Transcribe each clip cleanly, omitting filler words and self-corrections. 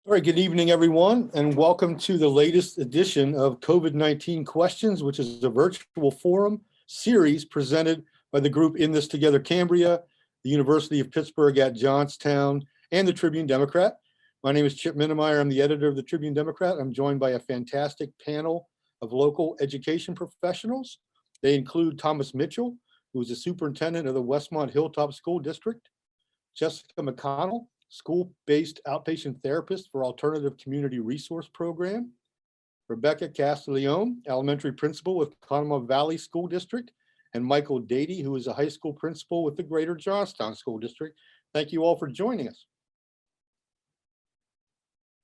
All right, good evening, everyone, and welcome to the latest edition of COVID-19 Questions, which is a virtual forum series presented by the group In This Together Cambria, the University of Pittsburgh at Johnstown, and the Tribune-Democrat. My name is Chip Minemyer. I'm the editor of the Tribune-Democrat. I'm joined by a fantastic panel of local education professionals. They include Thomas Mitchell, who is the superintendent of the Westmont Hilltop School District, Jessica McConnell, school-based outpatient therapist for Alternative Community Resource Program, Rebecca Castiglione, elementary principal with Conomo Valley School District, and Michael Dadey, who is a high school principal with the Greater Johnstown School District. Thank you all for joining us.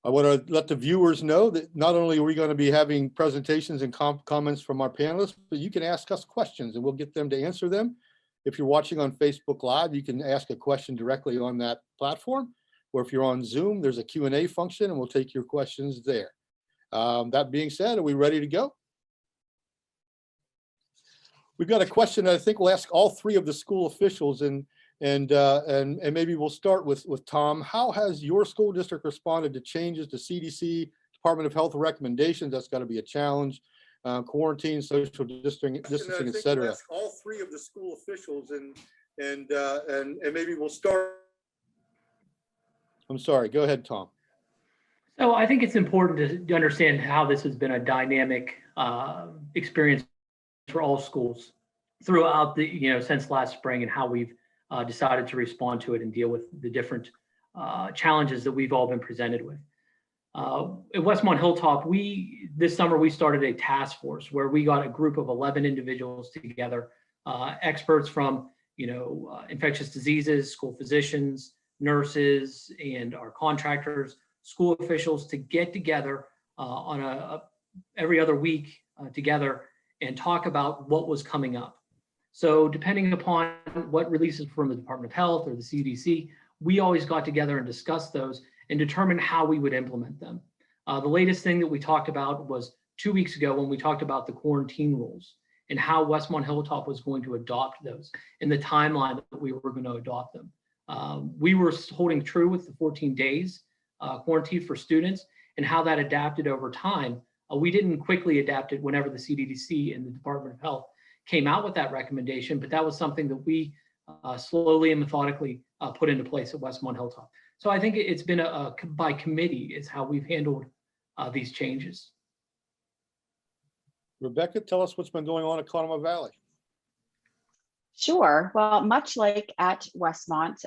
I want to let the viewers know that not only are we going to be having presentations and comments from our panelists, but you can ask us questions and we'll get them to answer them. If you're watching on Facebook Live, you can ask a question directly on that platform, or if you're on Zoom, there's a Q&A function and we'll take your questions there. That being said, are we ready to go? We've got a question that I think we'll ask all three of the school officials, and maybe we'll start with Tom. How has your school district responded to changes to CDC, Department of Health recommendations? That's got to be a challenge. Quarantine, social distancing, et cetera. We'll ask all three of the school officials, and maybe we'll start. I'm sorry, go ahead, Tom. So I think it's important to understand how this has been a dynamic experience for all schools throughout the, since last spring, and how we've decided to respond to it and deal with the different challenges that we've all been presented with. At Westmont Hilltop, this summer we started a task force where we got a group of 11 individuals together, experts from infectious diseases, school physicians, nurses, and our contractors, school officials, to get together on every other week together and talk about what was coming up. So depending upon what releases from the Department of Health or the CDC, we always got together and discussed those and determine how we would implement them. The latest thing that we talked about was 2 weeks ago when we talked about the quarantine rules and how Westmont Hilltop was going to adopt those and the timeline that we were going to adopt them. We were holding true with the 14 days quarantine for students and how that adapted over time. We didn't quickly adapt it whenever the CDC and the Department of Health came out with that recommendation, but that was something that we slowly and methodically put into place at Westmont Hilltop. So I think it's been by committee is how we've handled these changes. Rebecca, tell us what's been going on at Conomo Valley. Sure. Well, much like at Westmont,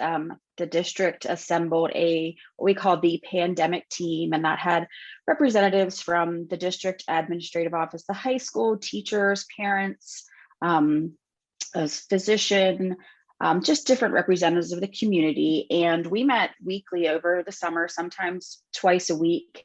the district assembled what we call the pandemic team, and that had representatives from the district administrative office, the high school, teachers, parents, a physician, just different representatives of the community. And we met weekly over the summer, sometimes twice a week,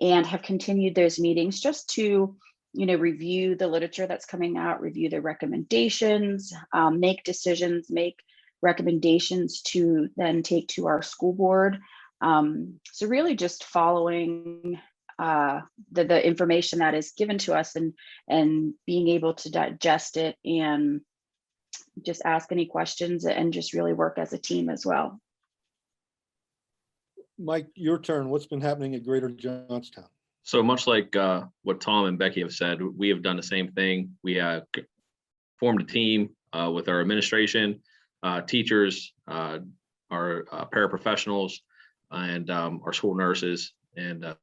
and have continued those meetings just to review the literature that's coming out, review the recommendations, make decisions, make recommendations to then take to our school board. So really just following the information that is given to us and being able to digest it and just ask any questions and just really work as a team as well. Mike, your turn. What's been happening at Greater Johnstown? So much like what Tom and Becky have said, we have done the same thing. We formed a team with our administration, teachers, our paraprofessionals, and our school nurses, and a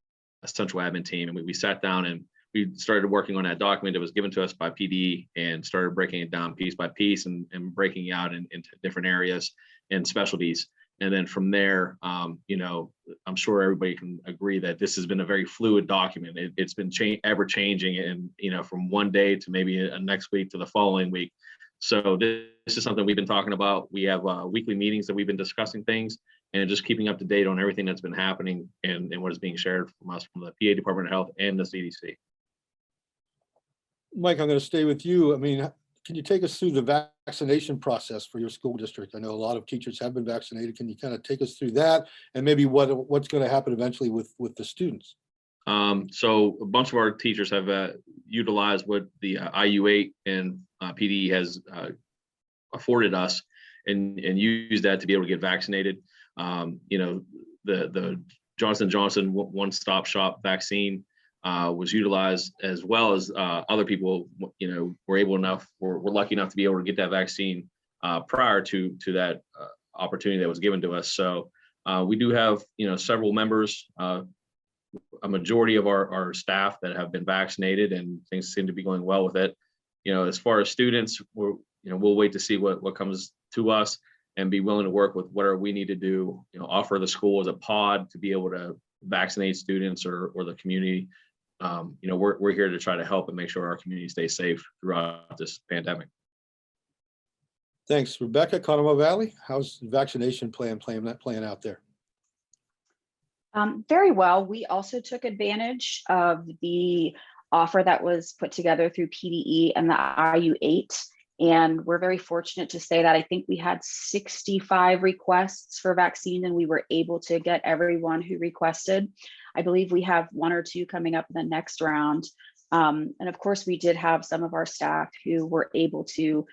central admin team. And we sat down and we started working on that document that was given to us by PD and started breaking it down piece by piece and breaking it out into different areas and specialties. And then from there, I'm sure everybody can agree that this has been a very fluid document. It's been ever changing, and from one day to maybe next week to the following week. So this is something we've been talking about. We have weekly meetings that we've been discussing things and just keeping up to date on everything that's been happening and what is being shared from us from the PA Department of Health and the CDC. Mike, I'm going to stay with you. I mean, can you take us through the vaccination process for your school district? I know a lot of teachers have been vaccinated. Can you kind of take us through that and maybe what's going to happen eventually with the students? So a bunch of our teachers have utilized what the IU8 and PD has afforded us and used that to be able to get vaccinated. The Johnson & Johnson one-stop shop vaccine was utilized, as well as other people, were lucky enough to be able to get that vaccine prior to that opportunity that was given to us. So we do have, several members, a majority of our staff that have been vaccinated, and things seem to be going well with it. As far as students, we'll wait to see what comes to us and be willing to work with whatever we need to do, offer the school as a pod to be able to vaccinate students or the community. We're here to try to help and make sure our community stays safe throughout this pandemic. Thanks. Rebecca, Conomo Valley, how's the vaccination plan out there? Very well. We also took advantage of the offer that was put together through PDE and the IU8. And we're very fortunate to say that I think we had 65 requests for vaccine, and we were able to get everyone who requested. I believe we have 1 or 2 coming up in the next round. And of course, we did have some of our staff who were able to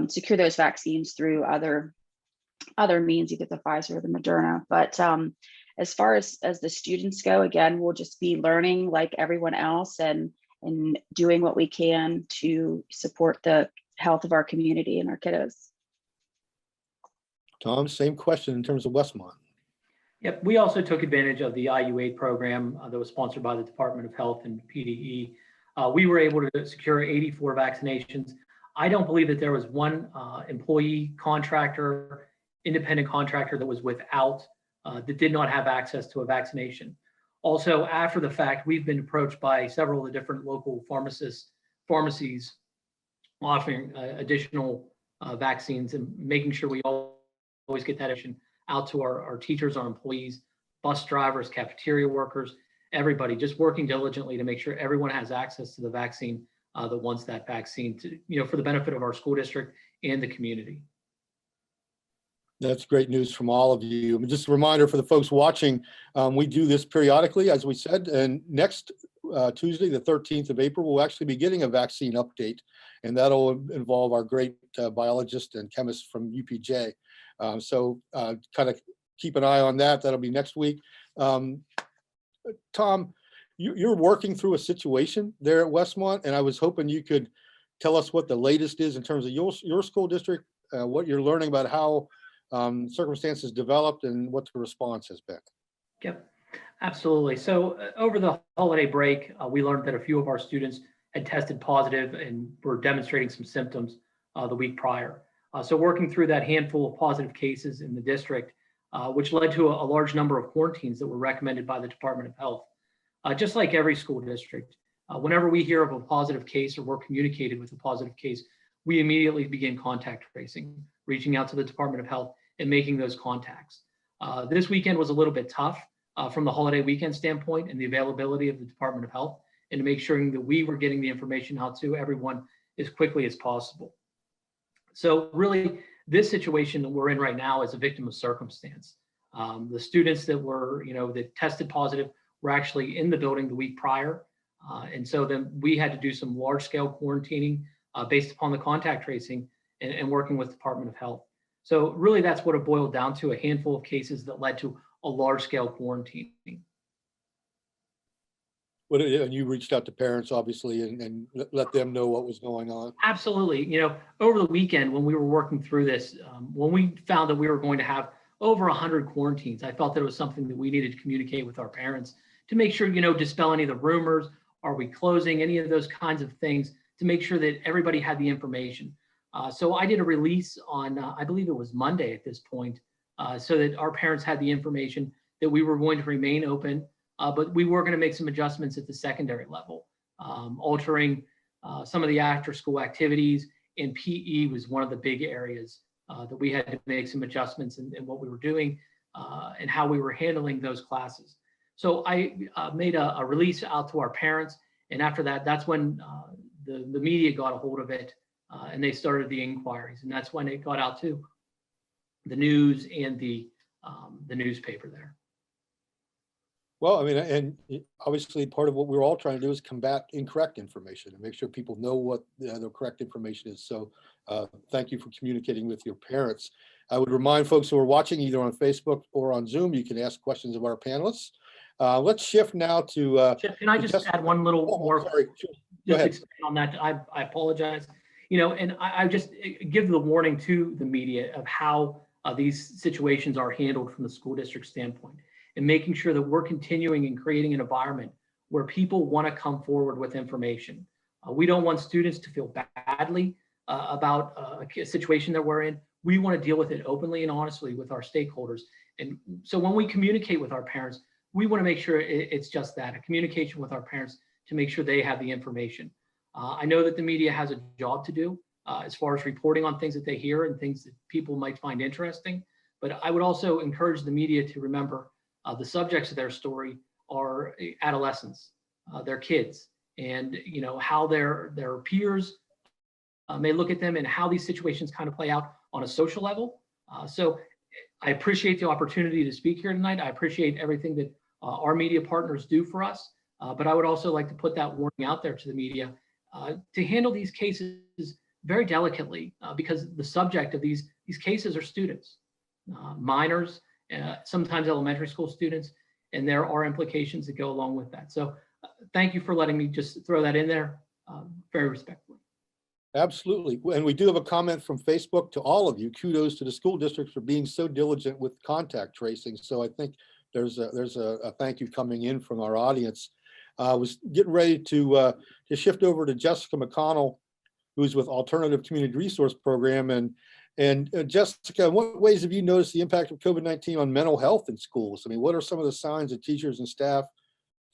secure those vaccines through other means, either the Pfizer or the Moderna. But as far as the students go, again, we'll just be learning like everyone else and doing what we can to support the health of our community and our kiddos. Tom, same question in terms of Westmont. Yep, we also took advantage of the IU8 program that was sponsored by the Department of Health and PDE. We were able to secure 84 vaccinations. I don't believe that there was one employee, contractor, independent contractor that was without, that did not have access to a vaccination. Also, after the fact, we've been approached by several of the different local pharmacies offering additional vaccines and making sure we always get that out to our teachers, our employees, bus drivers, cafeteria workers, everybody, just working diligently to make sure everyone has access to the vaccine that wants that vaccine to, for the benefit of our school district and the community. That's great news from all of you. Just a reminder for the folks watching, we do this periodically, as we said, and next Tuesday, the 13th of April, we'll actually be getting a vaccine update, and that'll involve our great biologist and chemist from UPJ. So kind of keep an eye on that. That'll be next week. Tom, you're working through a situation there at Westmont, and I was hoping you could tell us what the latest is in terms of your school district, what you're learning about how circumstances developed and what the response has been. Yep, absolutely. So over the holiday break, we learned that a few of our students had tested positive and were demonstrating some symptoms the week prior. So working through that handful of positive cases in the district, which led to a large number of quarantines that were recommended by the Department of Health. Just like every school district, whenever we hear of a positive case or we're communicated with a positive case, we immediately begin contact tracing, reaching out to the Department of Health and making those contacts. This weekend was a little bit tough from the holiday weekend standpoint and the availability of the Department of Health, and to make sure that we were getting the information out to everyone as quickly as possible. So really, this situation that we're in right now is a victim of circumstance. The students that were, that tested positive were actually in the building the week prior. And so then we had to do some large scale quarantining based upon the contact tracing and working with Department of Health. So really that's what it boiled down to, a handful of cases that led to a large scale quarantining. And you reached out to parents, obviously, and let them know what was going on. Absolutely. Over the weekend when we were working through this, when we found that we were going to have over 100 quarantines, I felt that it was something that we needed to communicate with our parents to make sure, dispel any of the rumors. Are we closing any of those kinds of things, to make sure that everybody had the information. So I did a release on, I believe it was Monday at this point, so that our parents had the information that we were going to remain open, but we were going to make some adjustments at the secondary level, altering some of the after school activities, and PE was one of the big areas that we had to make some adjustments in what we were doing and how we were handling those classes. So I made a release out to our parents, and after that, that's when the media got a hold of it, and they started the inquiries, and that's when it got out to the news and the newspaper there. Well, I mean, and obviously part of what we're all trying to do is combat incorrect information and make sure people know what the correct information is. So thank you for communicating with your parents. I would remind folks who are watching either on Facebook or on Zoom, you can ask questions of our panelists. Let's shift now to. Chip, can I just add one little more? Sorry. Go Just ahead. expand on that. I apologize. And I just give the warning to the media of how these situations are handled from the school district standpoint, and making sure that we're continuing and creating an environment where people want to come forward with information. We don't want students to feel badly about a situation that we're in. We want to deal with it openly and honestly with our stakeholders. And so when we communicate with our parents, we want to make sure it's just that, a communication with our parents to make sure they have the information. I know that the media has a job to do as far as reporting on things that they hear and things that people might find interesting. But I would also encourage the media to remember the subjects of their story are adolescents, they're kids, and how their peers may look at them and how these situations kind of play out on a social level. So I appreciate the opportunity to speak here tonight. I appreciate everything that our media partners do for us. But I would also like to put that warning out there to the media to handle these cases very delicately because the subject of these cases are students, minors, sometimes elementary school students, and there are implications that go along with that. So thank you for letting me just throw that in there very respectfully. Absolutely. And we do have a comment from Facebook to all of you. Kudos to the school districts for being so diligent with contact tracing. So I think there's a thank you coming in from our audience. I was getting ready to shift over to Jessica McConnell, who's with Alternative Community Resource Program. And Jessica, in what ways have you noticed the impact of COVID-19 on mental health in schools? I mean, what are some of the signs that teachers and staff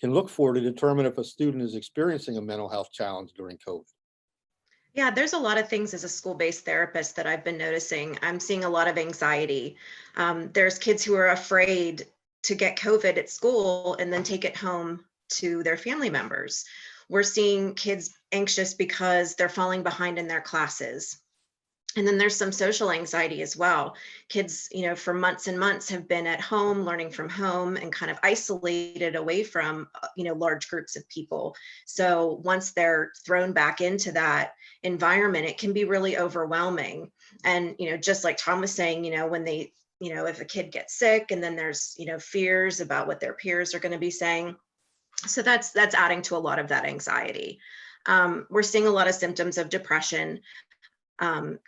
can look for to determine if a student is experiencing a mental health challenge during COVID? Yeah, there's a lot of things as a school-based therapist that I've been noticing. I'm seeing a lot of anxiety. There's kids who are afraid to get COVID at school and then take it home to their family members. We're seeing kids anxious because they're falling behind in their classes. And then there's some social anxiety as well. Kids, for months and months have been at home, learning from home and kind of isolated away from, large groups of people. So once they're thrown back into that environment, it can be really overwhelming. And, just like Tom was saying, when they, if a kid gets sick and then there's, fears about what their peers are going to be saying. So that's adding to a lot of that anxiety. We're seeing a lot of symptoms of depression.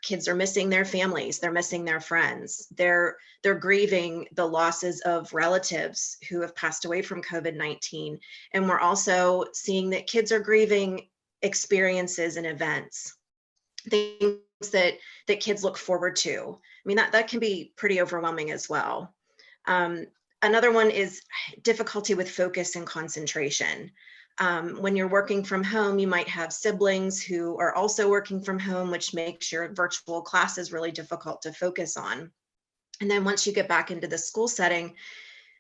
Kids are missing their families, they're missing their friends, they're grieving the losses of relatives who have passed away from COVID-19. And we're also seeing that kids are grieving experiences and events, things that kids look forward to. I mean, that can be pretty overwhelming as well. Another one is difficulty with focus and concentration. When you're working from home, you might have siblings who are also working from home, which makes your virtual classes really difficult to focus on. And then once you get back into the school setting,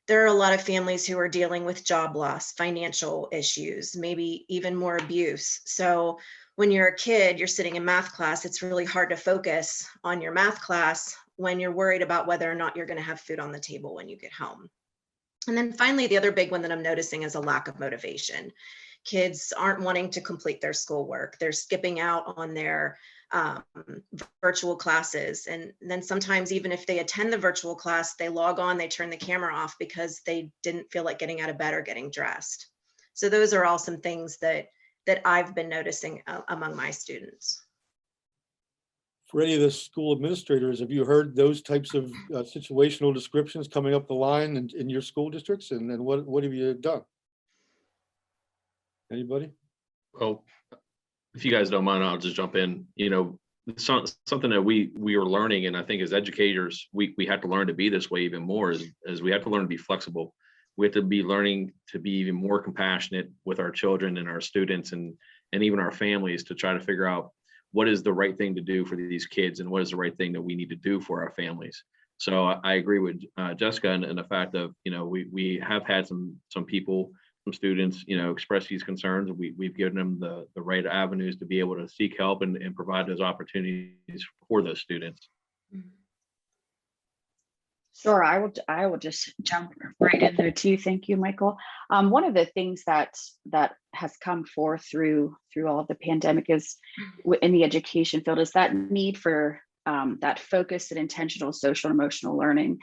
there are a lot of families who are dealing with job loss, financial issues, maybe even more abuse. So when you're a kid, you're sitting in math class, it's really hard to focus on your math class when you're worried about whether or not you're going to have food on the table when you get home. And then finally, the other big one that I'm noticing is a lack of motivation. Kids aren't wanting to complete their schoolwork. They're skipping out on their virtual classes. And then sometimes even if they attend the virtual class, they log on, they turn the camera off because they didn't feel like getting out of bed or getting dressed. So those are all some things that I've been noticing among my students. For any of the school administrators, have you heard those types of situational descriptions coming up the line in your school districts? And then what have you done? Anybody? Well, if you guys don't mind, I'll just jump in. Something that we are learning, and I think as educators, we have to learn to be this way even more, as we have to learn to be flexible. We have to be learning to be even more compassionate with our children and our students and even our families to try to figure out what is the right thing to do for these kids and what is the right thing that we need to do for our families. So I agree with Jessica and the fact of, we have had some people, some students, express these concerns. We've given them the right avenues to be able to seek help and provide those opportunities for those students. Sure, I will just jump right in there too. Thank you, Michael. One of the things that has come forth through all of the pandemic is in the education field is that need for that focused and intentional social and emotional learning.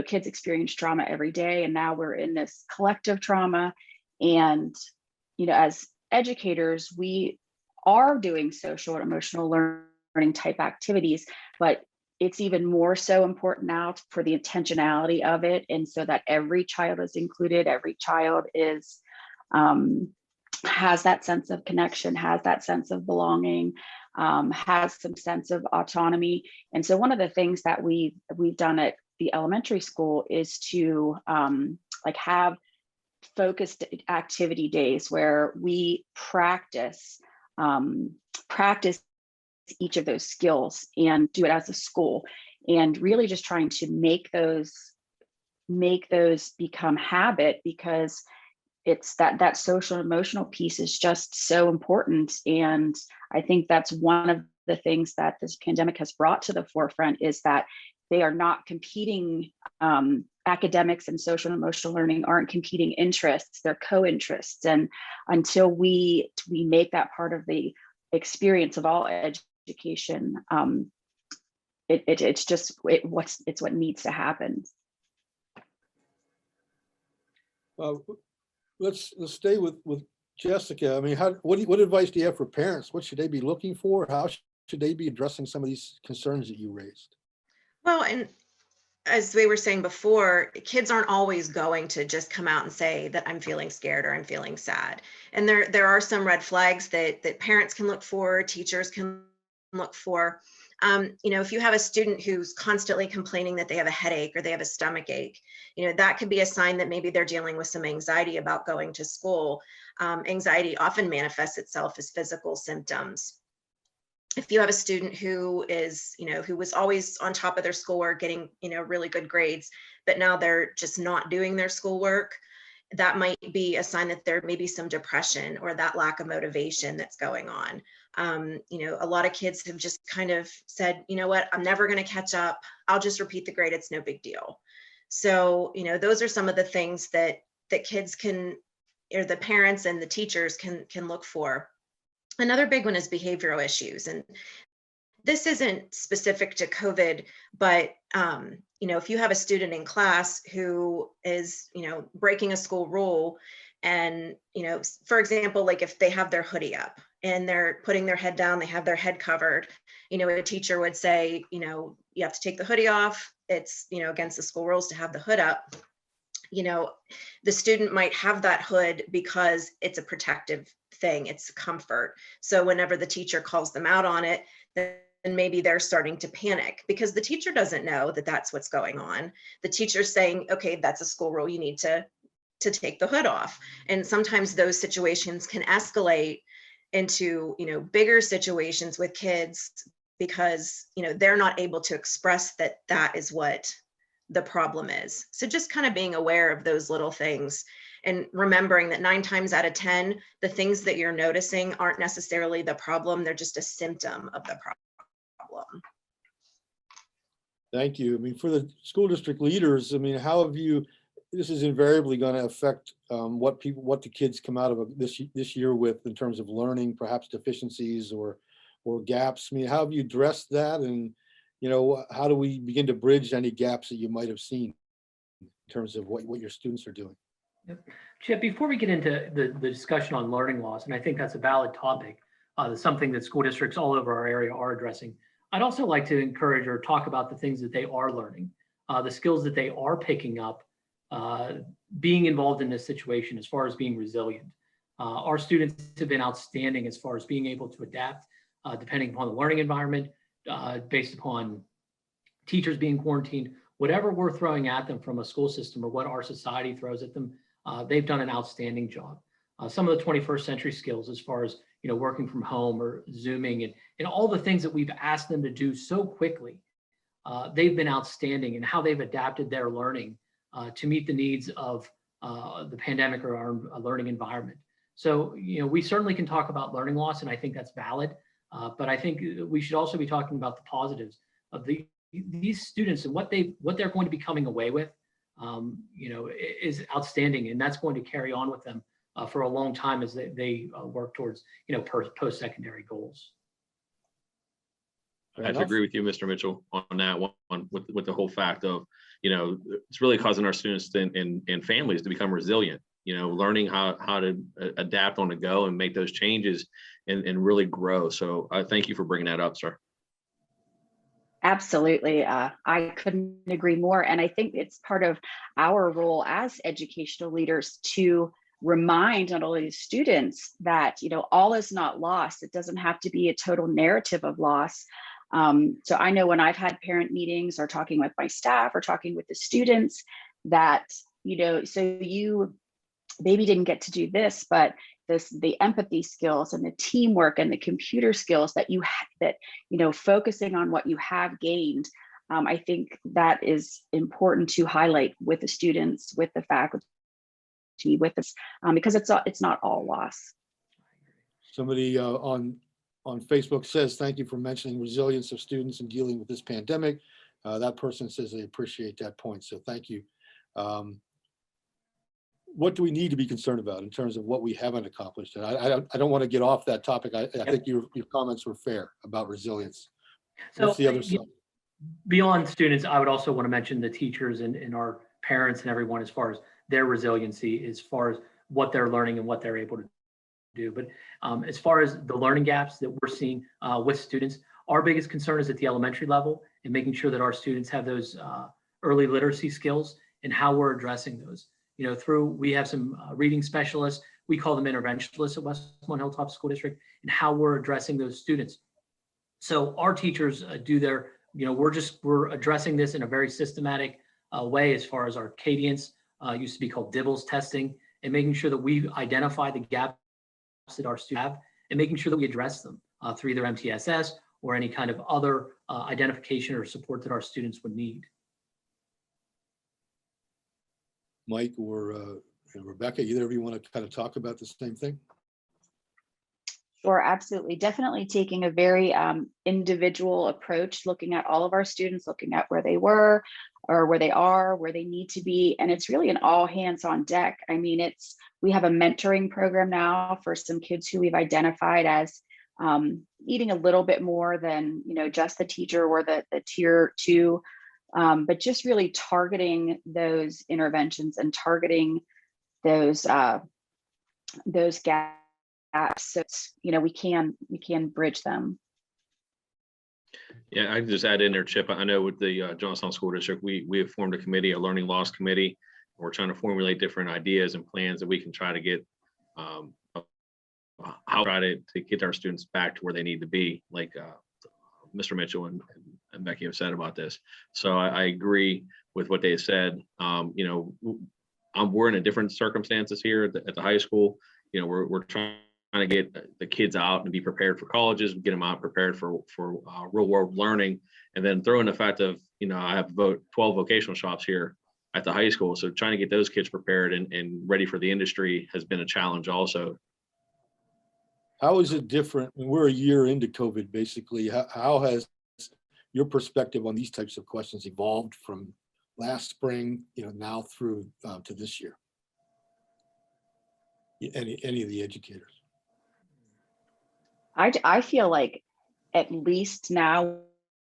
Kids experience trauma every day, and now we're in this collective trauma. And as educators, we are doing social and emotional learning type activities, but it's even more so important now for the intentionality of it, and so that every child is included, every child is has that sense of connection, has that sense of belonging, has some sense of autonomy. And so one of the things that we've done at the elementary school is to have focused activity days where we practice each of those skills and do it as a school, and really just trying to make those become habit, because it's that social emotional piece is just so important. And I think that's one of the things that this pandemic has brought to the forefront, is that they are not competing. Academics and social and emotional learning aren't competing interests, they're co-interests. And until we make that part of the experience of all education, it's what needs to happen. Let's stay with Jessica. I mean, what advice do you have for parents? What should they be looking for? How should they be addressing some of these concerns that you raised? Well, and as we were saying before, kids aren't always going to just come out and say that I'm feeling scared or I'm feeling sad. And there are some red flags that parents can look for, teachers can look for. If you have a student who's constantly complaining that they have a headache or they have a stomach ache, that could be a sign that maybe they're dealing with some anxiety about going to school. Anxiety often manifests itself as physical symptoms. If you have a student who is, who was always on top of their schoolwork, getting, really good grades, but now they're just not doing their schoolwork, that might be a sign that there may be some depression or that lack of motivation that's going on. A lot of kids have just kind of said, you know what, I'm never going to catch up. I'll just repeat the grade. It's no big deal. So, those are some of the things that kids can, or the parents and the teachers can look for. Another big one is behavioral issues. And this isn't specific to COVID, but if you have a student in class who is, breaking a school rule, and, for example, like if they have their hoodie up and they're putting their head down, they have their head covered, a teacher would say, you have to take the hoodie off. It's, against the school rules to have the hood up. The student might have that hood because it's a protective thing, it's comfort. So whenever the teacher calls them out on it, then maybe they're starting to panic because the teacher doesn't know that that's what's going on. The teacher's saying, okay, that's a school rule, you need to take the hood off. And sometimes those situations can escalate into, bigger situations with kids because, they're not able to express that is what the problem is. So just kind of being aware of those little things and remembering that 9 times out of 10, the things that you're noticing aren't necessarily the problem. They're just a symptom of the problem. Thank you. I mean, for the school district leaders, I mean, how have you, this is invariably going to affect what the kids come out of this year with in terms of learning, perhaps deficiencies or gaps. I mean, how have you addressed that? And, how do we begin to bridge any gaps that you might have seen in terms of what your students are doing? Yep. Chip, before we get into the discussion on learning loss, and I think that's a valid topic, something that school districts all over our area are addressing, I'd also like to encourage or talk about the things that they are learning, the skills that they are picking up, being involved in this situation as far as being resilient. Our students have been outstanding as far as being able to adapt depending upon the learning environment, based upon teachers being quarantined, whatever we're throwing at them from a school system or what our society throws at them, they've done an outstanding job. Some of the 21st century skills as far as, working from home or Zooming and all the things that we've asked them to do so quickly, they've been outstanding in how they've adapted their learning to meet the needs of the pandemic or our learning environment. So, we certainly can talk about learning loss, and I think that's valid. But I think we should also be talking about the positives of these students and what they're going to be coming away with, is outstanding, and that's going to carry on with them for a long time as they work towards, post-secondary goals. I have to agree with you, Mr. Mitchell, on that one with the whole fact of, it's really causing our students and families to become resilient, learning how to adapt on the go and make those changes and really grow. So thank you for bringing that up, sir. Absolutely. I couldn't agree more. And I think it's part of our role as educational leaders to remind not only students that, all is not lost. It doesn't have to be a total narrative of loss. So I know when I've had parent meetings or talking with my staff or talking with the students that, so you maybe didn't get to do this, but the empathy skills and the teamwork and the computer skills that focusing on what you have gained. I think that is important to highlight with the students, with the faculty, with this, because it's not all loss. Somebody on Facebook says, thank you for mentioning resilience of students in dealing with this pandemic. That person says they appreciate that point. So thank you. What do we need to be concerned about in terms of what we haven't accomplished? And I don't want to get off that topic. I think your comments were fair about resilience. So what's the other side? Beyond students, I would also want to mention the teachers and our parents and everyone as far as their resiliency, as far as what they're learning and what they're able to do. But as far as the learning gaps that we're seeing with students, our biggest concern is at the elementary level and making sure that our students have those early literacy skills and how we're addressing those. We have some reading specialists, we call them interventionists at Westmont Hilltop School District, and how we're addressing those students. So our teachers do their, we're addressing this in a very systematic way as far as our cadence, used to be called DIBELS testing, and making sure that we identify the gaps that our students have and making sure that we address them through either MTSS or any kind of other identification or support that our students would need. Mike or Rebecca, either of you want to kind of talk about the same thing? Sure, absolutely. Definitely taking a very individual approach, looking at all of our students, looking at where they were or where they are, where they need to be. And it's really an all hands on deck. I mean, we have a mentoring program now for some kids who we've identified as needing a little bit more than, just the teacher or the tier 2. But just really targeting those interventions and targeting those gaps, so we can bridge them. Yeah, I can just add in there, Chip. I know with the Johnstown School District, we have formed a committee, a learning loss committee. We're trying to formulate different ideas and plans that we can try to get how to get our students back to where they need to be, like Mr. Mitchell and Becky have said about this. So I agree with what they said. We're in a different circumstances here at the high school. We're trying to get the kids out and be prepared for colleges, get them out prepared for real world learning, and then throw in the fact of, I have 12 vocational shops here at the high school. So trying to get those kids prepared and ready for the industry has been a challenge also. How is it different? We're a year into COVID, basically. How has your perspective on these types of questions evolved from last spring, now through to this year? Any of the educators? I feel like at least now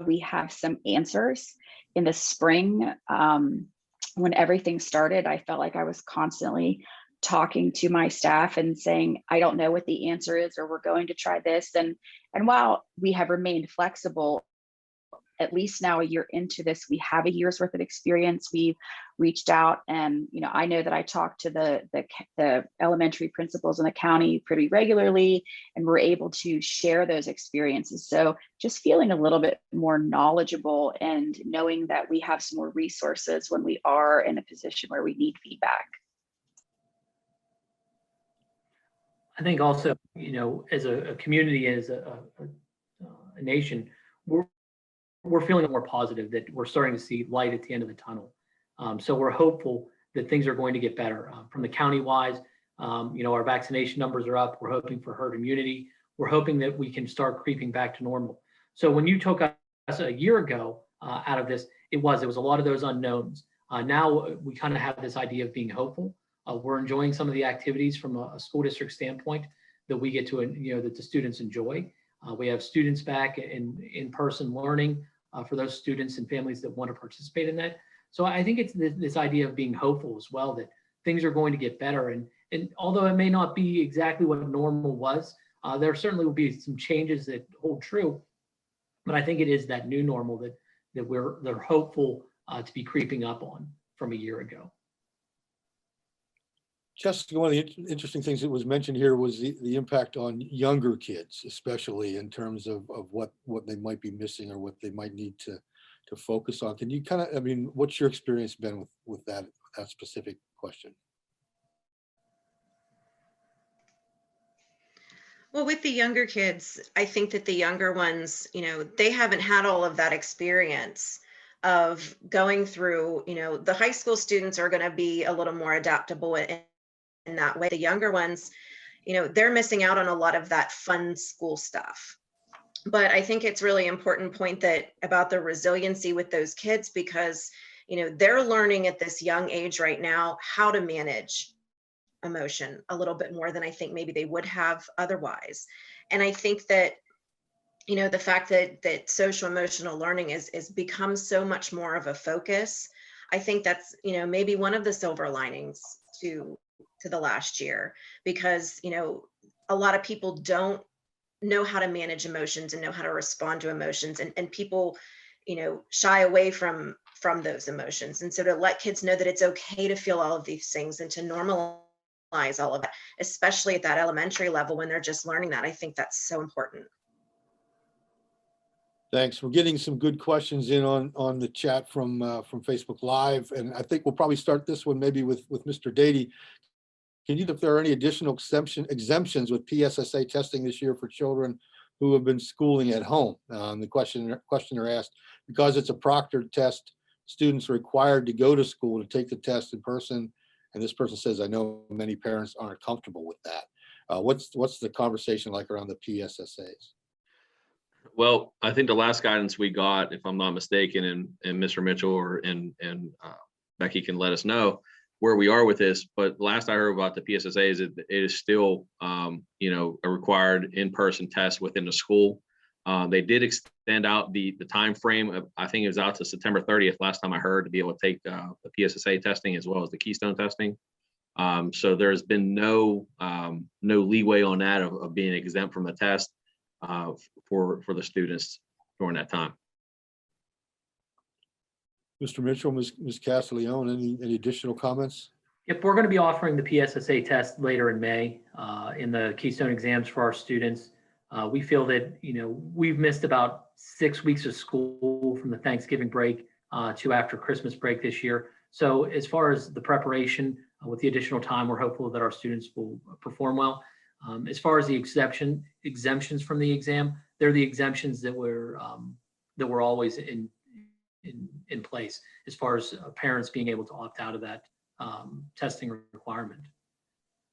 we have some answers. In the spring, when everything started, I felt like I was constantly talking to my staff and saying, I don't know what the answer is, or we're going to try this. And while we have remained flexible, at least now a year into this, we have a year's worth of experience. We've reached out and, I know that I talk to the elementary principals in the county pretty regularly, and we're able to share those experiences. So just feeling a little bit more knowledgeable and knowing that we have some more resources when we are in a position where we need feedback. I think also, as a community, as a nation, we're feeling more positive that we're starting to see light at the end of the tunnel. So we're hopeful that things are going to get better from the county wise. Our vaccination numbers are up. We're hoping for herd immunity. We're hoping that we can start creeping back to normal. So when you took us a year ago, out of this. It was a lot of those unknowns. Now we kind of have this idea of being hopeful. We're enjoying some of the activities from a school district standpoint that we get to, that the students enjoy. We have students back in-person learning for those students and families that want to participate in that. So I think it's this idea of being hopeful as well, that things are going to get better. And although it may not be exactly what normal was, there certainly will be some changes that hold true. But I think it is that new normal that they're hopeful to be creeping up on from a year ago. Jessica, one of the interesting things that was mentioned here was the impact on younger kids, especially in terms of what they might be missing or what they might need to focus on. Can you kind of, what's your experience been with that specific question? Well, with the younger kids, I think that the younger ones, they haven't had all of that experience of going through, the high school students are going to be a little more adaptable in that way. The younger ones, they're missing out on a lot of that fun school stuff. But I think it's really important point that about the resiliency with those kids, because, they're learning at this young age right now how to manage emotion a little bit more than I think maybe they would have otherwise. And I think that, the fact that social emotional learning is become so much more of a focus, I think that's, maybe one of the silver linings to the last year, because, a lot of people don't know how to manage emotions and know how to respond to emotions, and people, shy away from those emotions. And so to let kids know that it's okay to feel all of these things and to normalize all of that, especially at that elementary level when they're just learning that, I think that's so important. Thanks. We're getting some good questions in on the chat from Facebook Live, and I think we'll probably start this one maybe with Mr. Dadey. Can you, if there are any additional exemptions with PSSA testing this year for children who have been schooling at home? The questioner asked, because it's a proctored test, students are required to go to school to take the test in person. And this person says, I know many parents aren't comfortable with that. What's the conversation like around the PSSAs? Well, I think the last guidance we got, if I'm not mistaken, and Mr. Mitchell and Becky can let us know where we are with this. But last I heard about the PSSA is it is still, a required in-person test within the school. They did extend out the time frame. I think it was out to September 30th last time I heard, to be able to take the PSSA testing as well as the Keystone testing. So there's been no leeway on that of being exempt from the test for the students during that time. Mr. Mitchell, Ms. Castiglione, any additional comments? Yep, we're going to be offering the PSSA test later in May in the Keystone exams for our students. We feel that, we've missed about 6 weeks of school from the Thanksgiving break to after Christmas break this year. So as far as the preparation with the additional time, we're hopeful that our students will perform well. As far as the exemptions from the exam, they're the exemptions that were always in place, as far as parents being able to opt out of that testing requirement.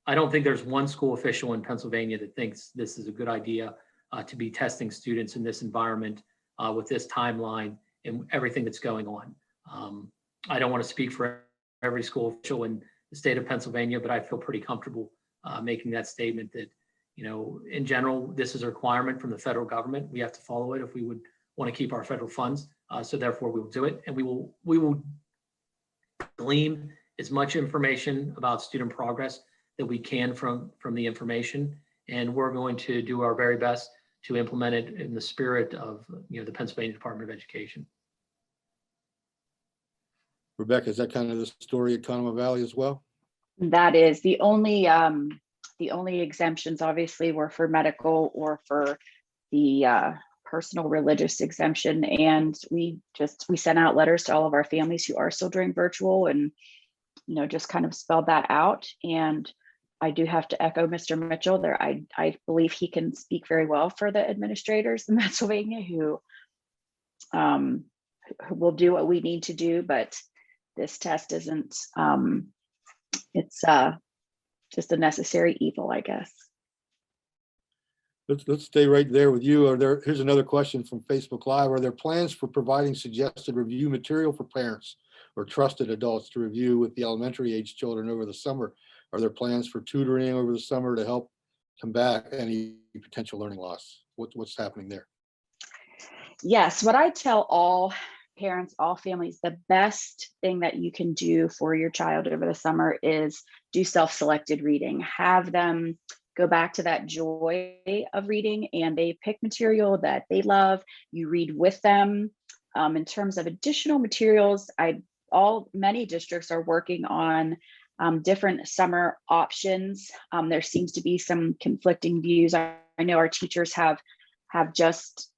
I don't think there's one school official in Pennsylvania that thinks this is a good idea to be testing students in this environment with this timeline and everything that's going on. I don't want to speak for every school official in the state of Pennsylvania, but I feel pretty comfortable making that statement that, in general, this is a requirement from the federal government. We have to follow it if we would want to keep our federal funds. So therefore we will do it, and we will glean as much information about student progress that we can from the information, and we're going to do our very best to implement it in the spirit of the Pennsylvania Department of Education. Rebecca, is that kind of the story at Conomo Valley as well? That is the only exemptions obviously were for medical or for the personal religious exemption. And we sent out letters to all of our families who are still doing virtual and, just kind of spelled that out. And I do have to echo Mr. Mitchell there. I believe he can speak very well for the administrators in Pennsylvania who will do what we need to do, but this test isn't, it's just a necessary evil, I guess. Let's stay right there with you. Here's another question from Facebook Live. Are there plans for providing suggested review material for parents or trusted adults to review with the elementary age children over the summer? Are there plans for tutoring over the summer to help combat any potential learning loss? What's happening there? Yes, what I tell all parents, all families, the best thing that you can do for your child over the summer is do self-selected reading. Have them go back to that joy of reading, and they pick material that they love. You read with them. In terms of additional materials, many districts are working on different summer options. There seems to be some conflicting views. I know our teachers have just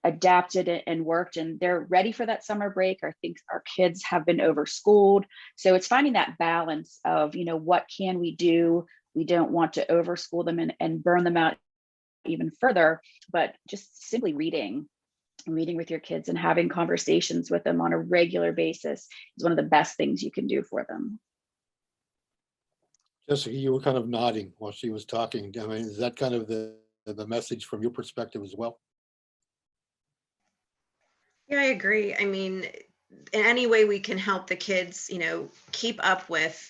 adapted and worked, and they're ready for that summer break. I think our kids have been overschooled. So it's finding that balance of, what can we do? We don't want to overschool them and burn them out even further, but just simply reading with your kids and having conversations with them on a regular basis is one of the best things you can do for them. Jessica, you were kind of nodding while she was talking. I mean, is that kind of the message from your perspective as well? Yeah, I agree. I mean, in any way we can help the kids, keep up with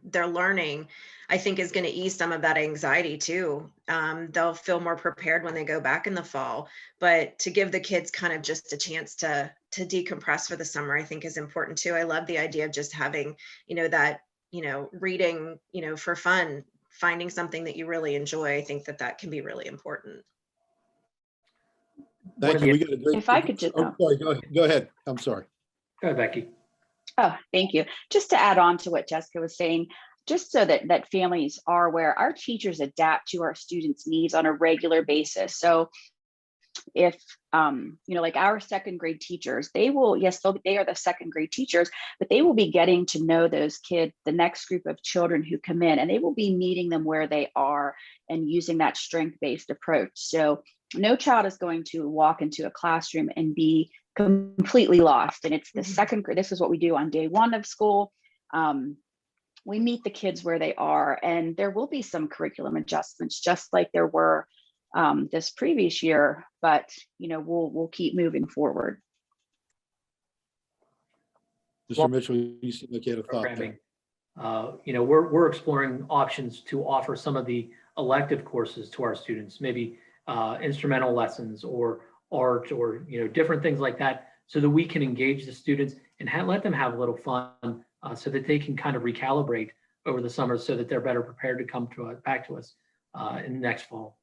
their learning, I think is going to ease some of that anxiety too. They'll feel more prepared when they go back in the fall, but to give the kids kind of just a chance to decompress for the summer, I think is important too. I love the idea of just having, that, reading, for fun, finding something that you really enjoy. I think that can be really important. Thank you. We got a great. If I could just, sorry, go ahead. I'm sorry. Go ahead, Becky. Oh, thank you. Just to add on to what Jessica was saying, just so that families are aware, our teachers adapt to our students' needs on a regular basis. So if, like our second grade teachers, they are the second grade teachers, but they will be getting to know those kids, the next group of children who come in, and they will be meeting them where they are and using that strength-based approach. So no child is going to walk into a classroom and be completely lost. And it's the second grade. This is what we do on day one of school. We meet the kids where they are, and there will be some curriculum adjustments, just like there were this previous year, but we'll keep moving forward. Mr. Mitchell, you seem like you had a thought there. We're exploring options to offer some of the elective courses to our students, maybe instrumental lessons or art or different things like that, so that we can engage the students and let them have a little fun, so that they can kind of recalibrate over the summer, so that they're better prepared to come back to us in the next fall.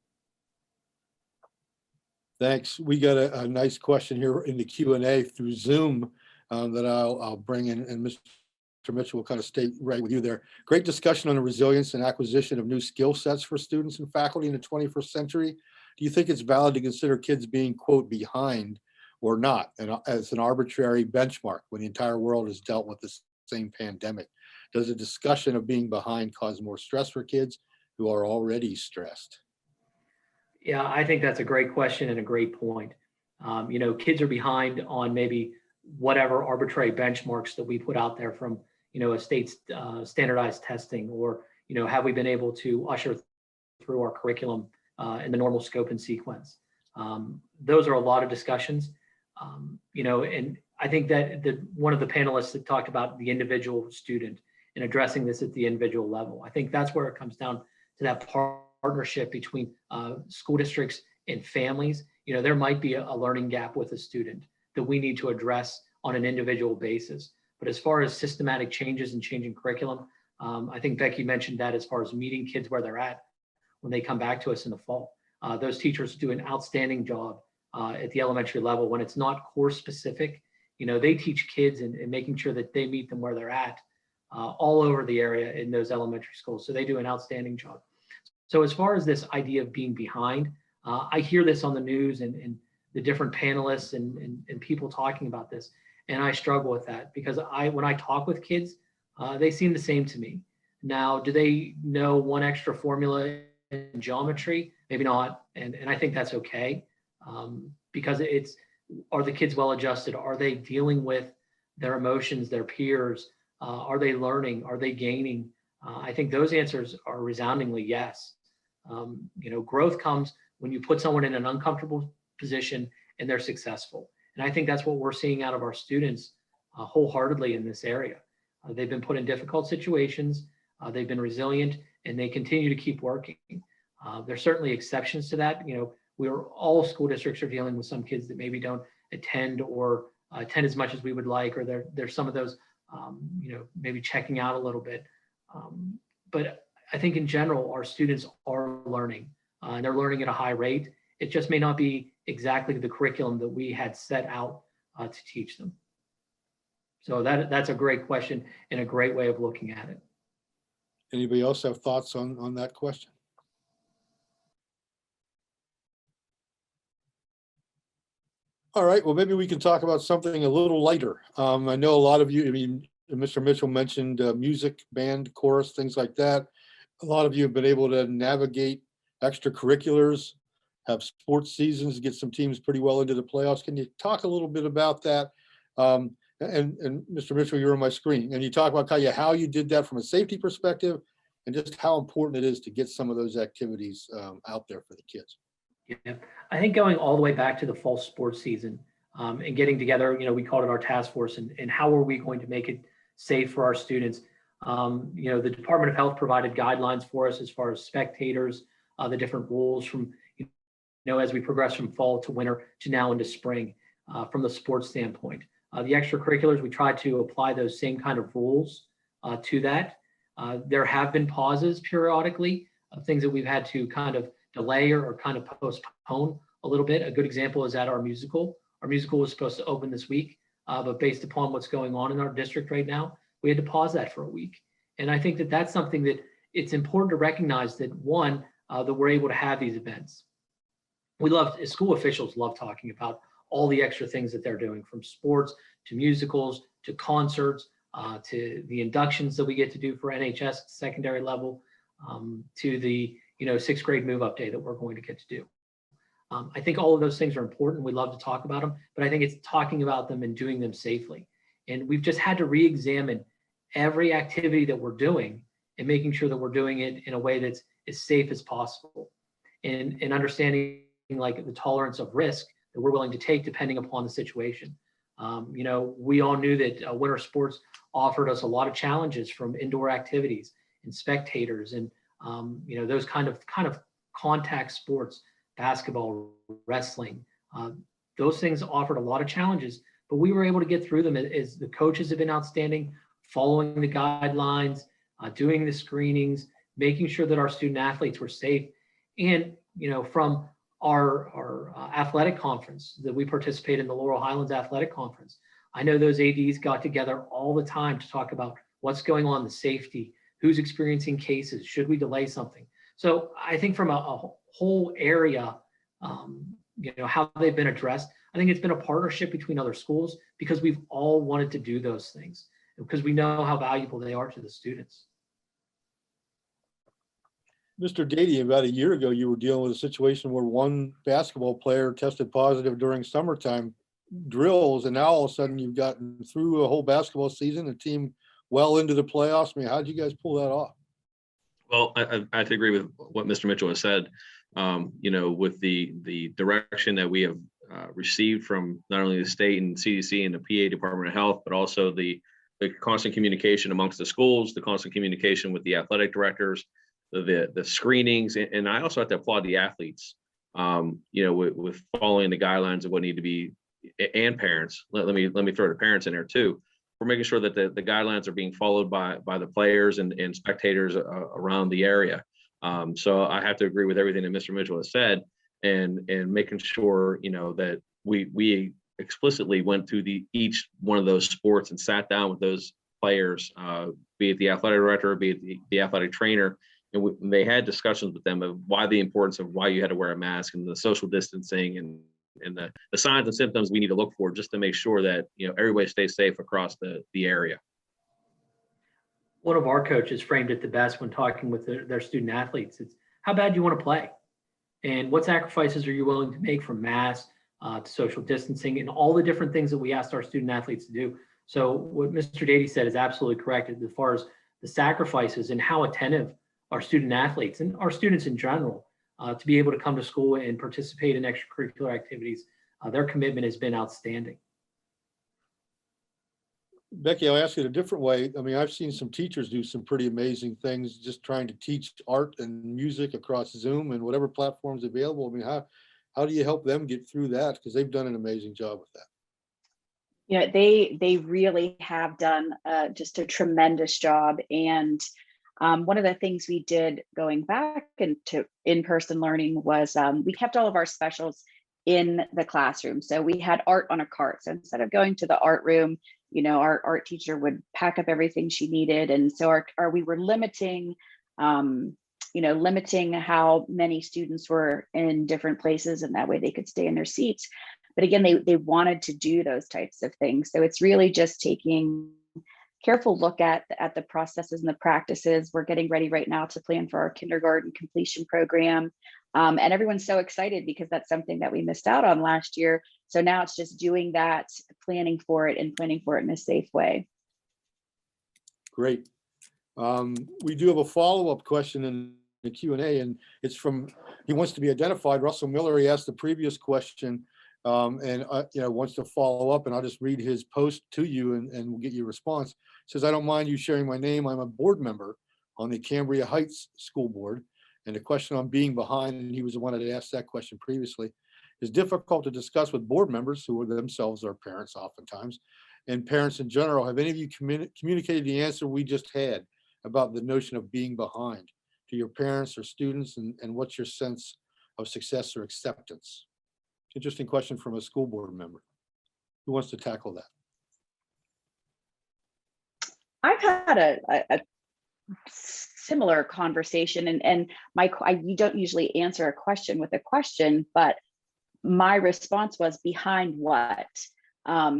Thanks. We got a nice question here in the Q&A through Zoom that I'll bring in, and Mr. Mitchell will kind of stay right with you there. Great discussion on the resilience and acquisition of new skill sets for students and faculty in the 21st century. Do you think it's valid to consider kids being, quote, behind or not, and as an arbitrary benchmark when the entire world has dealt with the same pandemic? Does a discussion of being behind cause more stress for kids who are already stressed? Yeah, I think that's a great question and a great point. Kids are behind on maybe whatever arbitrary benchmarks that we put out there from, a state's standardized testing, or, have we been able to usher through our curriculum in the normal scope and sequence? Those are a lot of discussions, and I think that one of the panelists that talked about the individual student and addressing this at the individual level. I think that's where it comes down to that partnership between school districts and families. There might be a learning gap with a student that we need to address on an individual basis. But as far as systematic changes and changing curriculum, I think Becky mentioned that as far as meeting kids where they're at when they come back to us in the fall. Those teachers do an outstanding job at the elementary level when it's not course specific. They teach kids and making sure that they meet them where they're at all over the area in those elementary schools. So they do an outstanding job. So as far as this idea of being behind, I hear this on the news and the different panelists and people talking about this, and I struggle with that because when I talk with kids, they seem the same to me. Now, do they know one extra formula in geometry? Maybe not, and I think that's okay, because are the kids well adjusted? Are they dealing with their emotions, their peers? Are they learning? Are they gaining? I think those answers are resoundingly yes. Growth comes when you put someone in an uncomfortable position and they're successful. And I think that's what we're seeing out of our students wholeheartedly in this area. They've been put in difficult situations, they've been resilient, and they continue to keep working. There's certainly exceptions to that. All school districts are dealing with some kids that maybe don't attend or attend as much as we would like, or there's some of those, maybe checking out a little bit. But I think in general, our students are learning, and they're learning at a high rate. It just may not be exactly the curriculum that we had set out to teach them. So that's a great question and a great way of looking at it. Anybody else have thoughts on that question? All right, well, maybe we can talk about something a little lighter. I know a lot of you, Mr. Mitchell mentioned music, band, chorus, things like that. A lot of you have been able to navigate extracurriculars, have sports seasons, get some teams pretty well into the playoffs. Can you talk a little bit about that? And Mr. Mitchell, you're on my screen, and you talk about how you did that from a safety perspective and just how important it is to get some of those activities out there for the kids. Yeah, I think going all the way back to the fall sports season and getting together, we called it our task force, and how are we going to make it safe for our students? The Department of Health provided guidelines for us as far as spectators, the different rules from, as we progress from fall to winter to now into spring from the sports standpoint. The extracurriculars, we tried to apply those same kind of rules to that. There have been pauses periodically of things that we've had to kind of delay or kind of postpone a little bit. A good example is at our musical. Our musical was supposed to open this week, but based upon what's going on in our district right now, we had to pause that for a week. And I think that that's something that it's important to recognize that one, that we're able to have these events. School officials love talking about all the extra things that they're doing, from sports to musicals to concerts to the inductions that we get to do for NHS secondary level to the sixth grade move up day that we're going to get to do. I think all of those things are important. We love to talk about them, but I think it's talking about them and doing them safely. And we've just had to re-examine every activity that we're doing and making sure that we're doing it in a way that's as safe as possible, and understanding like the tolerance of risk that we're willing to take depending upon the situation. We all knew that winter sports offered us a lot of challenges from indoor activities and spectators and those kind of contact sports, basketball, wrestling. Those things offered a lot of challenges, but we were able to get through them as the coaches have been outstanding, following the guidelines, doing the screenings, making sure that our student athletes were safe. And, from our athletic conference that we participate in, the Laurel Highlands Athletic Conference, I know those ADs got together all the time to talk about what's going on, the safety, who's experiencing cases, should we delay something? So I think from a whole area, how they've been addressed, I think it's been a partnership between other schools because we've all wanted to do those things because we know how valuable they are to the students. Mr. Dadey, about a year ago, you were dealing with a situation where one basketball player tested positive during summertime drills, and now all of a sudden you've gotten through a whole basketball season, a team well into the playoffs. How did you guys pull that off? Well, I have to agree with what Mr. Mitchell has said. With the direction that we have received from not only the state and CDC and the PA Department of Health, but also the constant communication amongst the schools, the constant communication with the athletic directors, the screenings, and I also have to applaud the athletes. With following the guidelines of what need to be, and parents. Let me throw the parents in there too. We're making sure that the guidelines are being followed by the players and spectators around the area. So I have to agree with everything that Mr. Mitchell has said, and making sure that we explicitly went through each one of those sports and sat down with those players, be it the athletic director, be it the athletic trainer, and they had discussions with them of why the importance of why you had to wear a mask and the social distancing and the signs and symptoms we need to look for just to make sure that everybody stays safe across the area. One of our coaches framed it the best when talking with their student athletes. It's how bad do you want to play? And what sacrifices are you willing to make from masks to social distancing and all the different things that we asked our student athletes to do. So what Mr. Dadey said is absolutely correct as far as the sacrifices and how attentive our student athletes and our students in general to be able to come to school and participate in extracurricular activities. Their commitment has been outstanding. Becky, I'll ask it a different way. I mean, I've seen some teachers do some pretty amazing things just trying to teach art and music across Zoom and whatever platforms available. I mean, how do you help them get through that? Because they've done an amazing job with that. Yeah, they really have done just a tremendous job. And one of the things we did going back into in-person learning was we kept all of our specials in the classroom. So we had art on a cart. So instead of going to the art room, you know, our art teacher would pack up everything she needed. And so we were limiting, limiting how many students were in different places, and that way they could stay in their seats. But again, they wanted to do those types of things. So it's really just taking careful look at the processes and the practices. We're getting ready right now to plan for our kindergarten completion program. And everyone's so excited because that's something that we missed out on last year. So now it's just doing that, planning for it in a safe way. Great. We do have a follow-up question in the Q&A, and it's from, he wants to be identified. Russell Miller, he asked the previous question and wants to follow up, and I'll just read his post to you and we'll get your response. It says, I don't mind you sharing my name. I'm a board member on the Cambria Heights School Board. And the question on being behind, and he was the one that asked that question previously, is difficult to discuss with board members who are themselves our parents oftentimes, and parents in general. Have any of you communicated the answer we just had about the notion of being behind to your parents or students, and what's your sense of success or acceptance? Interesting question from a school board member. Who wants to tackle that? I've had a similar conversation, and you don't usually answer a question with a question, but my response was behind what,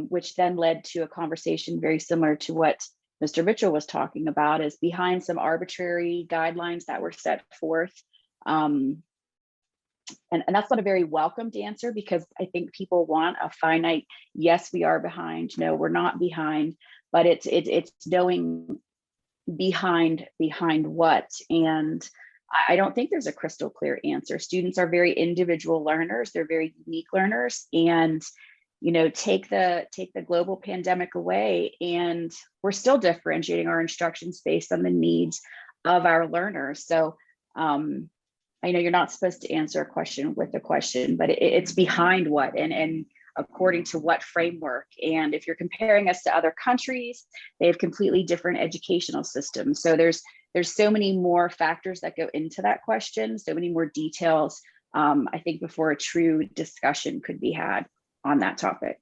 which then led to a conversation very similar to what Mr. Mitchell was talking about, is behind some arbitrary guidelines that were set forth. And that's not a very welcomed answer, because I think people want a finite, yes, we are behind, no, we're not behind, but it's knowing behind what. And I don't think there's a crystal clear answer. Students are very individual learners. They're very unique learners. And, take the global pandemic away, and we're still differentiating our instructions based on the needs of our learners. So I know you're not supposed to answer a question with a question, but it's behind what and according to what framework. And if you're comparing us to other countries, they have completely different educational systems. So there's so many more factors that go into that question, so many more details, I think, before a true discussion could be had on that topic.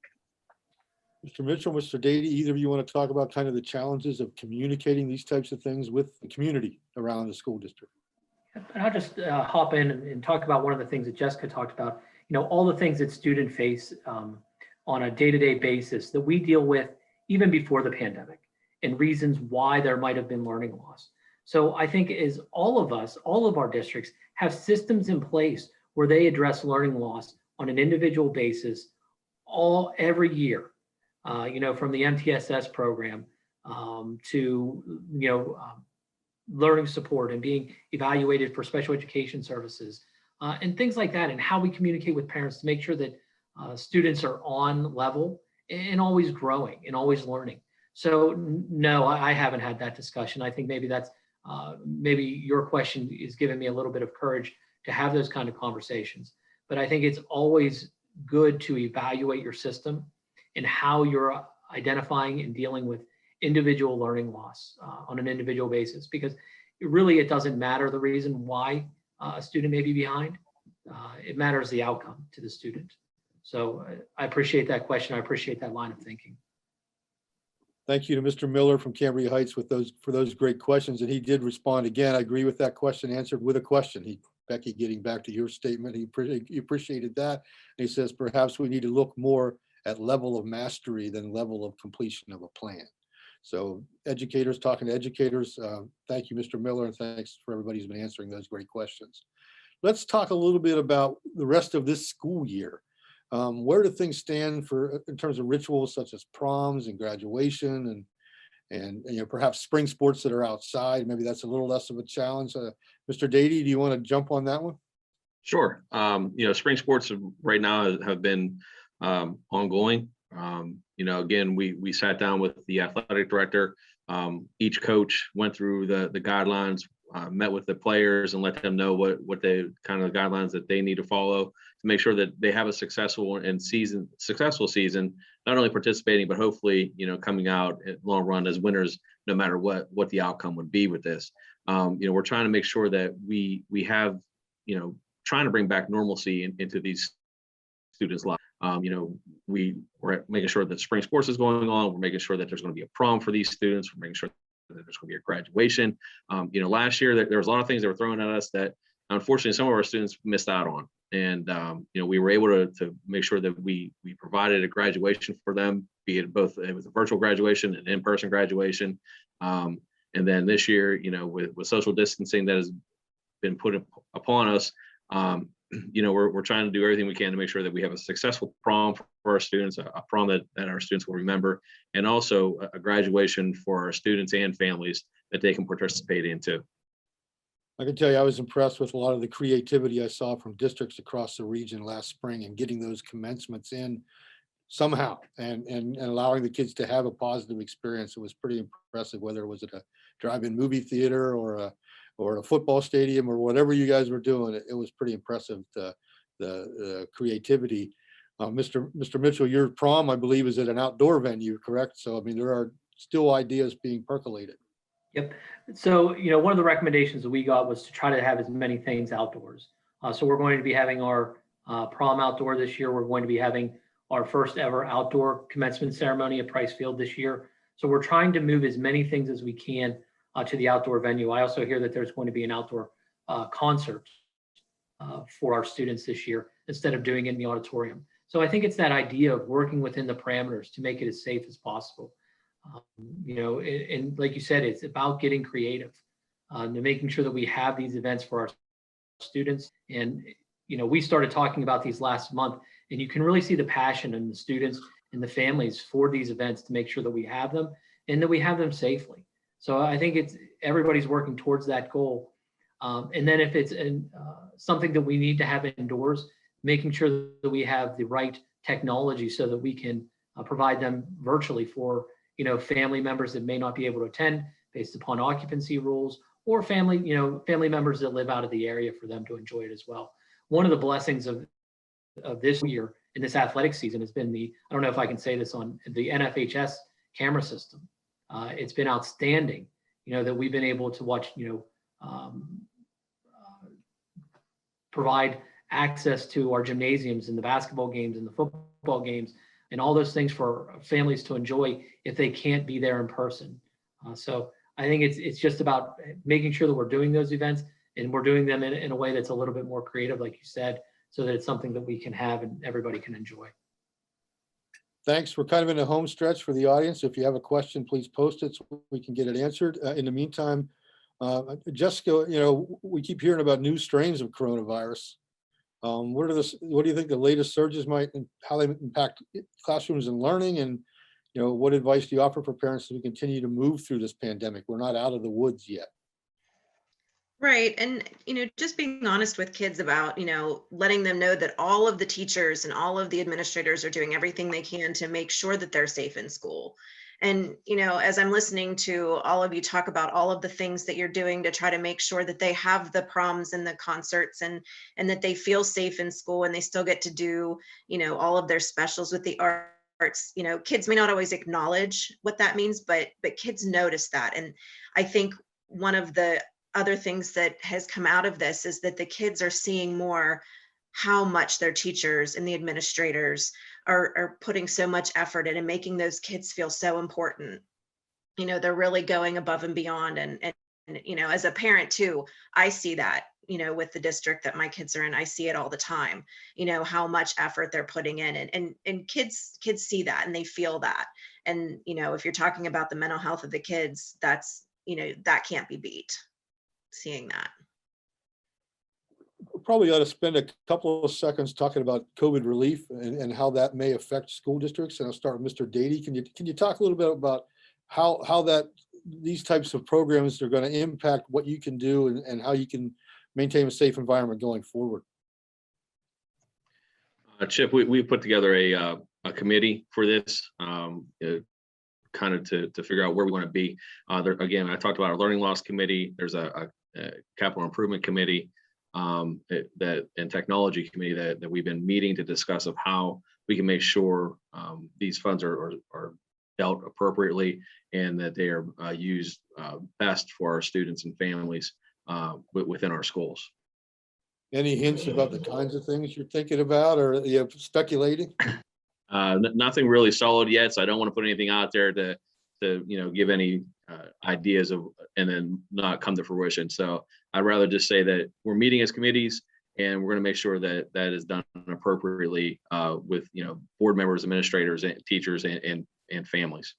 Mr. Mitchell, Mr. Dadey, either of you want to talk about kind of the challenges of communicating these types of things with the community around the school district? And I'll just hop in and talk about one of the things that Jessica talked about, all the things that students face on a day-to-day basis that we deal with even before the pandemic, and reasons why there might have been learning loss. So I think as all of our districts have systems in place where they address learning loss on an individual basis every year, from the MTSS program to, learning support and being evaluated for special education services and things like that, and how we communicate with parents to make sure that students are on level and always growing and always learning. So no, I haven't had that discussion. I think maybe that's maybe your question is giving me a little bit of courage to have those kind of conversations. But I think it's always good to evaluate your system and how you're identifying and dealing with individual learning loss on an individual basis, because it doesn't matter the reason why a student may be behind. It matters the outcome to the student. So I appreciate that question. I appreciate that line of thinking. Thank you to Mr. Miller from Cambria Heights for those great questions. And he did respond again. I agree with that question, answered with a question. Becky, getting back to your statement, he appreciated that. And he says, perhaps we need to look more at level of mastery than level of completion of a plan. So educators talking to educators, thank you, Mr. Miller, and thanks for everybody who's been answering those great questions. Let's talk a little bit about the rest of this school year. Where do things stand in terms of rituals such as proms and graduation and perhaps spring sports that are outside? Maybe that's a little less of a challenge. Mr. Dadey, do you want to jump on that one? Sure. Spring sports right now have been ongoing. Again, we sat down with the athletic director. Each coach went through the guidelines, met with the players and let them know what they kind of the guidelines that they need to follow to make sure that they have a successful season, not only participating, but hopefully, coming out at long run as winners, no matter what the outcome would be with this. We're trying to make sure that we have, trying to bring back normalcy into these students' lives. We're making sure that spring sports is going on. We're making sure that there's going to be a prom for these students. We're making sure that there's going to be a graduation. Last year there was a lot of things that were thrown at us that unfortunately some of our students missed out on. And, we were able to make sure that we provided a graduation for them, be it both, it was a virtual graduation and in-person graduation. And then this year, with social distancing that has been put upon us, we're trying to do everything we can to make sure that we have a successful prom for our students, a prom that our students will remember, and also a graduation for our students and families that they can participate in too. I can tell you, I was impressed with a lot of the creativity I saw from districts across the region last spring and getting those commencements in somehow and allowing the kids to have a positive experience. It was pretty impressive, whether it was at a drive-in movie theater or a football stadium or whatever you guys were doing. It was pretty impressive, the creativity. Mr. Mitchell, your prom, I believe, is at an outdoor venue, correct? So, I mean, there are still ideas being percolated. Yep. So, one of the recommendations that we got was to try to have as many things outdoors. So we're going to be having our prom outdoor this year. We're going to be having our first ever outdoor commencement ceremony at Price Field this year. So we're trying to move as many things as we can to the outdoor venue. I also hear that there's going to be an outdoor concert for our students this year instead of doing it in the auditorium. So I think it's that idea of working within the parameters to make it as safe as possible. And like you said, it's about getting creative and making sure that we have these events for our students. And, we started talking about these last month, and you can really see the passion in the students and the families for these events to make sure that we have them and that we have them safely. So I think everybody's working towards that goal. And then if it's something that we need to have indoors, making sure that we have the right technology so that we can provide them virtually for family members that may not be able to attend based upon occupancy rules, or family members that live out of the area for them to enjoy it as well. One of the blessings of this year in this athletic season has been I don't know if I can say this on the NFHS camera system. It's been outstanding, that we've been able to watch, provide access to our gymnasiums and the basketball games and the football games and all those things for families to enjoy if they can't be there in person. So I think it's just about making sure that we're doing those events and we're doing them in a way that's a little bit more creative, like you said, so that it's something that we can have and everybody can enjoy. Thanks. We're kind of in a home stretch for the audience. If you have a question, please post it so we can get it answered. In the meantime, Jessica, we keep hearing about new strains of coronavirus. What do you think the latest surges how they impact classrooms and learning? And, what advice do you offer for parents as we continue to move through this pandemic? We're not out of the woods yet. Right. And, just being honest with kids about, letting them know that all of the teachers and all of the administrators are doing everything they can to make sure that they're safe in school. And, as I'm listening to all of you talk about all of the things that you're doing to try to make sure that they have the proms and the concerts and that they feel safe in school and they still get to do, all of their specials with the arts, kids may not always acknowledge what that means, but kids notice that. And I think one of the other things that has come out of this is that the kids are seeing more how much their teachers and the administrators are putting so much effort in and making those kids feel so important. They're really going above and beyond. And as a parent too, I see that, with the district that my kids are in, I see it all the time, how much effort they're putting in and kids see that and they feel that. And, if you're talking about the mental health of the kids, that's, that can't be beat, seeing that. Probably ought to spend a couple of seconds talking about COVID relief and how that may affect school districts. And I'll start with Mr. Dadey. Can you talk a little bit about how these types of programs are going to impact what you can do and how you can maintain a safe environment going forward? Chip, we put together a committee for this, kind of to figure out where we want to be. Again, I talked about our learning loss committee. There's a capital improvement committee and technology committee that we've been meeting to discuss of how we can make sure these funds are dealt appropriately and that they are used best for our students and families within our schools. Any hints about the kinds of things you're thinking about or you're speculating? Nothing really solid yet, so I don't want to put anything out there to give any ideas of and then not come to fruition. So I'd rather just say that we're meeting as committees and we're going to make sure that that is done appropriately with board members, administrators, and teachers, and families.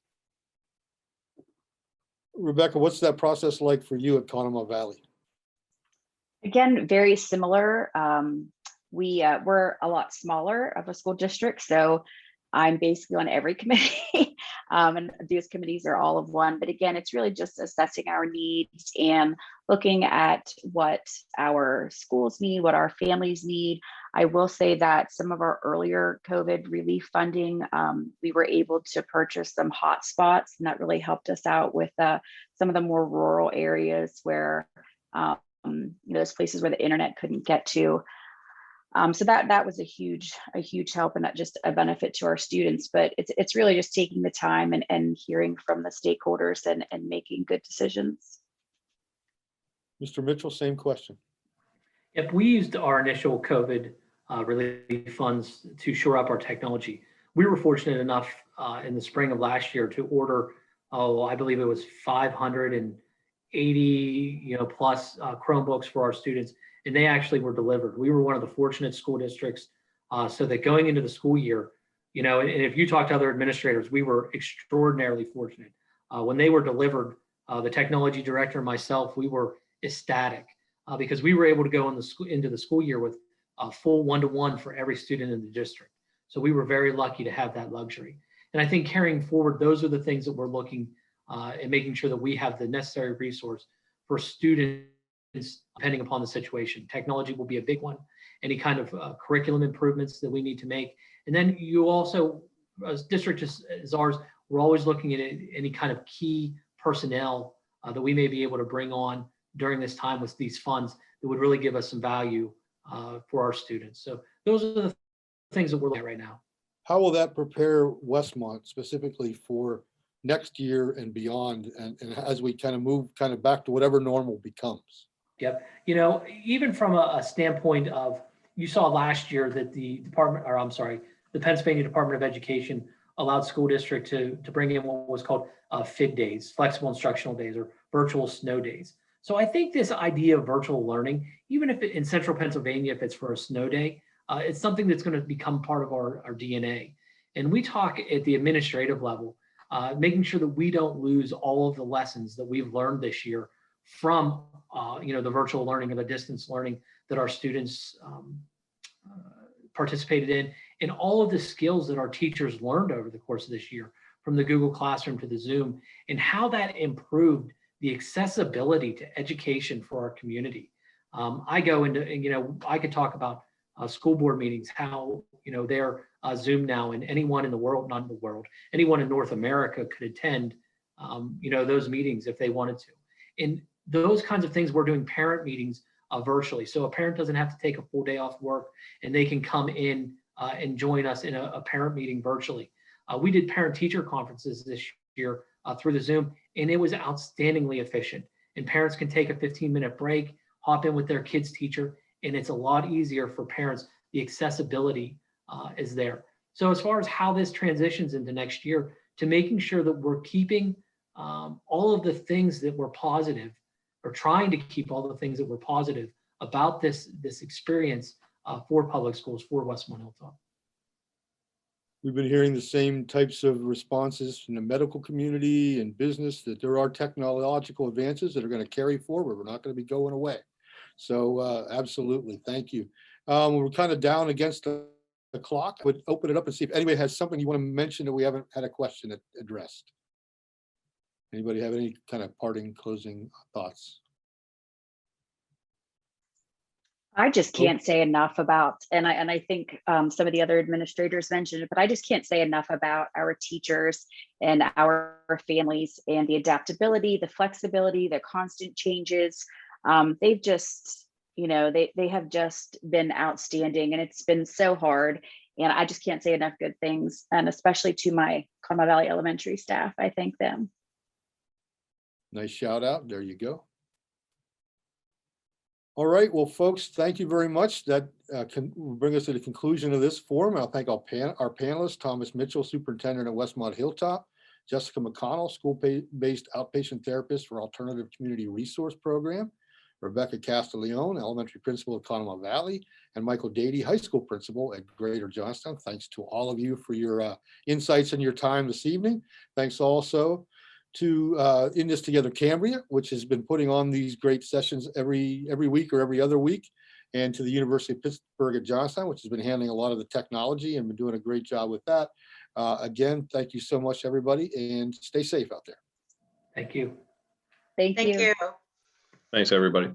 Rebecca, what's that process like for you at Conomo Valley? Again, very similar. We're a lot smaller of a school district, so I'm basically on every committee, and these committees are all of one. But again, it's really just assessing our needs and looking at what our schools need, what our families need. I will say that some of our earlier COVID relief funding, we were able to purchase some hotspots, and that really helped us out with some of the more rural areas where those places where the internet couldn't get to. So that was a huge help, and that just a benefit to our students. But it's really just taking the time and hearing from the stakeholders and making good decisions. Mr. Mitchell, same question. If we used our initial COVID relief funds to shore up our technology, we were fortunate enough in the spring of last year to order, I believe it was 580 plus Chromebooks for our students, and they actually were delivered. We were one of the fortunate school districts, so that going into the school year, and if you talk to other administrators, we were extraordinarily fortunate. When they were delivered, the technology director and myself, we were ecstatic because we were able to go into the school year with a full one-to-one for every student in the district. So we were very lucky to have that luxury. And I think carrying forward, those are the things that we're looking and making sure that we have the necessary resource for students depending upon the situation. Technology will be a big one, any kind of curriculum improvements that we need to make. And then you also, as district as ours, we're always looking at any kind of key personnel that we may be able to bring on during this time with these funds that would really give us some value for our students. So those are the things that we're looking at right now. How will that prepare Westmont specifically for next year and beyond, and as we kind of move back to whatever normal becomes? Yep. Even from a standpoint of, you saw last year that the Pennsylvania Department of Education allowed school district to bring in what was called FID days, flexible instructional days, or virtual snow days. So I think this idea of virtual learning, even if in central Pennsylvania, if it's for a snow day, it's something that's going to become part of our DNA. And we talk at the administrative level, making sure that we don't lose all of the lessons that we've learned this year from the virtual learning or the distance learning that our students participated in, and all of the skills that our teachers learned over the course of this year, from the Google Classroom to the Zoom, and how that improved the accessibility to education for our community. I go into, I could talk about school board meetings, how, they're Zoom now, and anyone in the world, not in the world, anyone in North America could attend, those meetings if they wanted to. And those kinds of things, we're doing parent meetings virtually. So a parent doesn't have to take a full day off work, and they can come in and join us in a parent meeting virtually. We did parent-teacher conferences this year through the Zoom, and it was outstandingly efficient. And parents can take a 15-minute break, hop in with their kid's teacher, and it's a lot easier for parents. The accessibility is there. So as far as how this transitions into next year, to making sure that we're keeping all of the things that were positive, or trying to keep all the things that were positive about this experience for public schools, for Westmont Hilltop. We've been hearing the same types of responses from the medical community and business, that there are technological advances that are going to carry forward. We're not going to be going away. So absolutely, thank you. We're kind of down against the clock. I would open it up and see if anybody has something you want to mention that we haven't had a question addressed. Anybody have any kind of parting, closing thoughts? I just can't say enough about, and I think some of the other administrators mentioned it, but I just can't say enough about our teachers and our families and the adaptability, the flexibility, the constant changes. They've just, they have just been outstanding, and it's been so hard. And I just can't say enough good things, and especially to my Conemaugh Valley Elementary staff. I thank them. Nice shout out. There you go. All right, well, folks, thank you very much. That can bring us to the conclusion of this forum. I'll thank our panelists, Thomas Mitchell, Superintendent at Westmont Hilltop, Jessica McConnell, school-based outpatient therapist for Alternative Community Resource Program, Rebecca Castiglione, elementary principal at Conemo Valley, and Michael Dadey, high school principal at Greater Johnstown. Thanks to all of you for your insights and your time this evening. Thanks also to In This Together Cambria, which has been putting on these great sessions every week or every other week, and to the University of Pittsburgh at Johnstown, which has been handling a lot of the technology and been doing a great job with that. Again, thank you so much, everybody, and stay safe out there. Thank you. Thank you. Thank you. Thanks, everybody.